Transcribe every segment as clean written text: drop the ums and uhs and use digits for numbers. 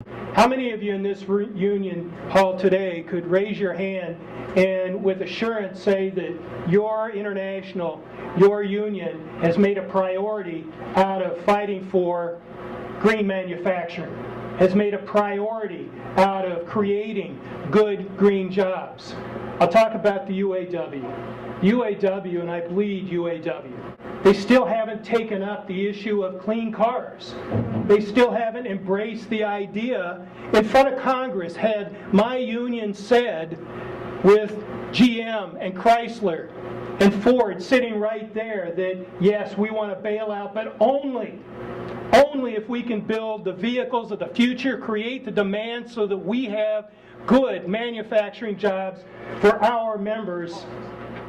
How many of you in this union hall today could raise your hand and with assurance say that your international, your union has made a priority out of fighting for green manufacturing, has made a priority out of creating good green jobs? I'll talk about the UAW. UAW, and I bleed UAW. They still haven't taken up the issue of clean cars. They still haven't embraced the idea. In front of Congress, had my union said, with GM and Chrysler and Ford sitting right there, that yes, we want to bail out, but only if we can build the vehicles of the future, create the demand so that we have good manufacturing jobs for our members.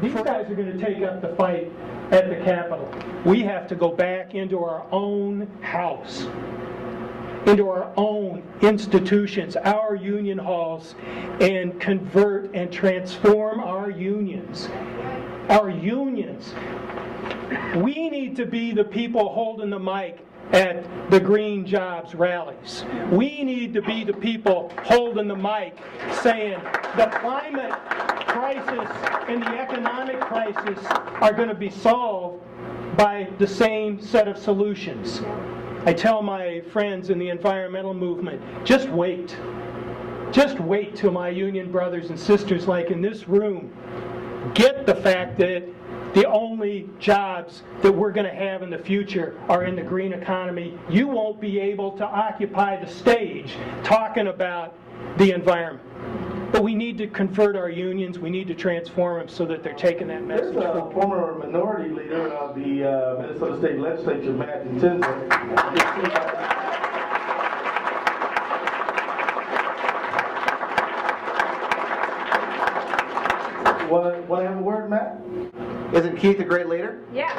These guys are going to take up the fight at the Capitol. We have to go back into our own house, into our own institutions, our union halls, and convert and transform our unions. Our unions. We need to be the people holding the mic at the Green Jobs rallies. We need to be the people holding the mic saying the climate crisis and the economic crisis are going to be solved by the same set of solutions. I tell my friends in the environmental movement, just wait. Just wait till my union brothers and sisters like in this room get the fact that the only jobs that we're going to have in the future are in the green economy. You won't be able to occupy the stage talking about the environment. But we need to convert our unions. We need to transform them so that they're taking that message. There's a former minority leader of the Minnesota State Legislature, Matt Tinsley. Want to have a word, Matt? Isn't Keith a great leader? Yeah.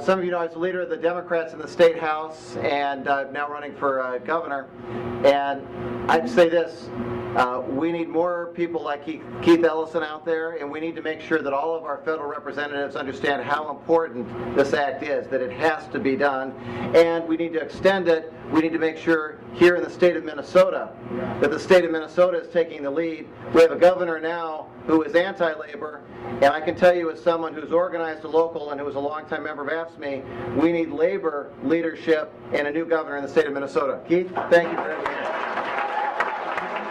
Some of you know I was the leader of the Democrats in the State House and now running for governor. And I'd say this, we need more people like Keith Ellison out there, and we need to make sure that all of our federal representatives understand how important this act is, that it has to be done, and we need to extend it. We need to make sure here in the state of Minnesota that the state of Minnesota is taking the lead. We have a governor now who is anti-labor, and I can tell you as someone who's organized a local and who was a longtime member of AFSCME, we need labor leadership and a new governor in the state of Minnesota. Keith, thank you for having me.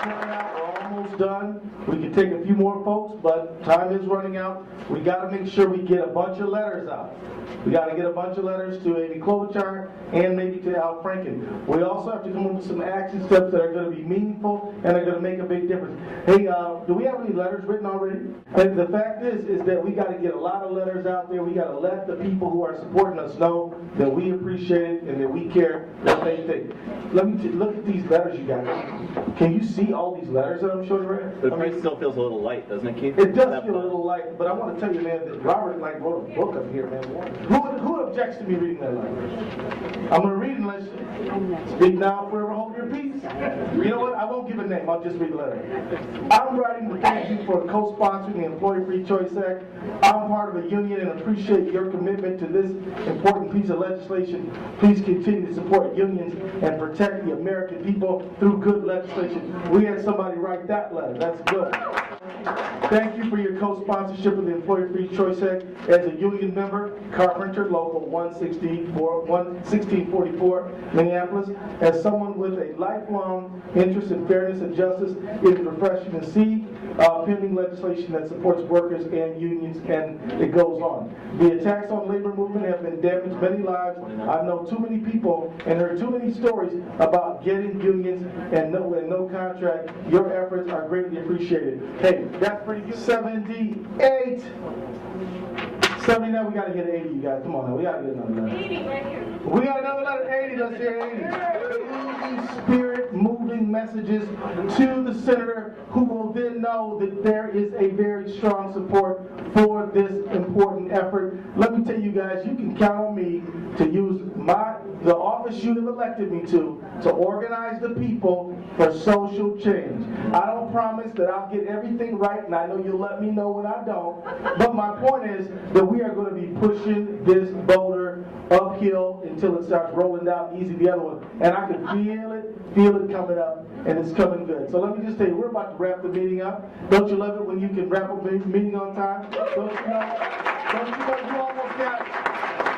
We're almost done. We can take a few more folks, but time is running out. We got to make sure we get a bunch of letters out. We got to get a bunch of letters to Amy Klobuchar and maybe to Al Franken. We also have to come up with some action steps that are going to be meaningful and are going to make a big difference. Hey, do we have any letters written already? And the fact is that we got to get a lot of letters out there. We got to let the people who are supporting us know that we appreciate it and that we care what they think. Let me look at these letters you got. Can you see all these letters that I'm showing you right now? The price still feels a little light, doesn't it, Keith? It does feel a little light, but I want to tell you, man, that Robert wrote a book up here, man. Who objects to me reading that letter? I'm going to read unless speak now, forever hold your peace. You know what? I won't give a name. I'll just read the letter. I'm writing to thank you for co-sponsoring the Employee Free Choice Act. I'm part of a union and appreciate your commitment to this important piece of legislation. Please continue to support unions and protect the American people through good legislation. We had somebody write that letter. That's good. Thank you for your co-sponsorship of the Employee Free Choice Act. As a union member, Carpenter, Local 1644, Minneapolis. As someone with a lifelong interest in fairness and justice, it is refreshing to see pending legislation that supports workers and unions, and it goes on. The attacks on labor movement have been damaged many lives. I've known too many people and heard too many stories about getting unions and no contract. Your efforts are greatly appreciated. Hey, that's pretty good. 78. 79, we got to get 80, you guys. Come on now, we got to get another letter. 80 right here. We got another letter, 80, let's hear 80. 80 spirit moving messages to the senator, who will then know that there is a very strong support for this important effort. Let me tell you guys, you can count on me to use the office you have elected me to organize the people for social change. I don't promise that I'll get everything right, and I know you'll let me know when I don't, but my point is that we are going to be pushing this boulder uphill until it starts rolling down easy the other one. And I can feel it coming up, and it's coming good. So let me just tell you, we're about to wrap the meeting up. Don't you love it when you can wrap up a meeting on time? Don't you know you almost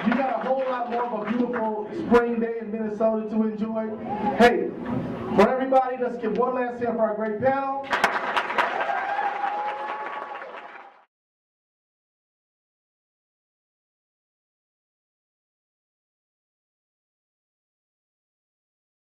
you got a whole lot more of a beautiful spring day in Minnesota to enjoy. Hey, for everybody, let's give one last hand for our great panel.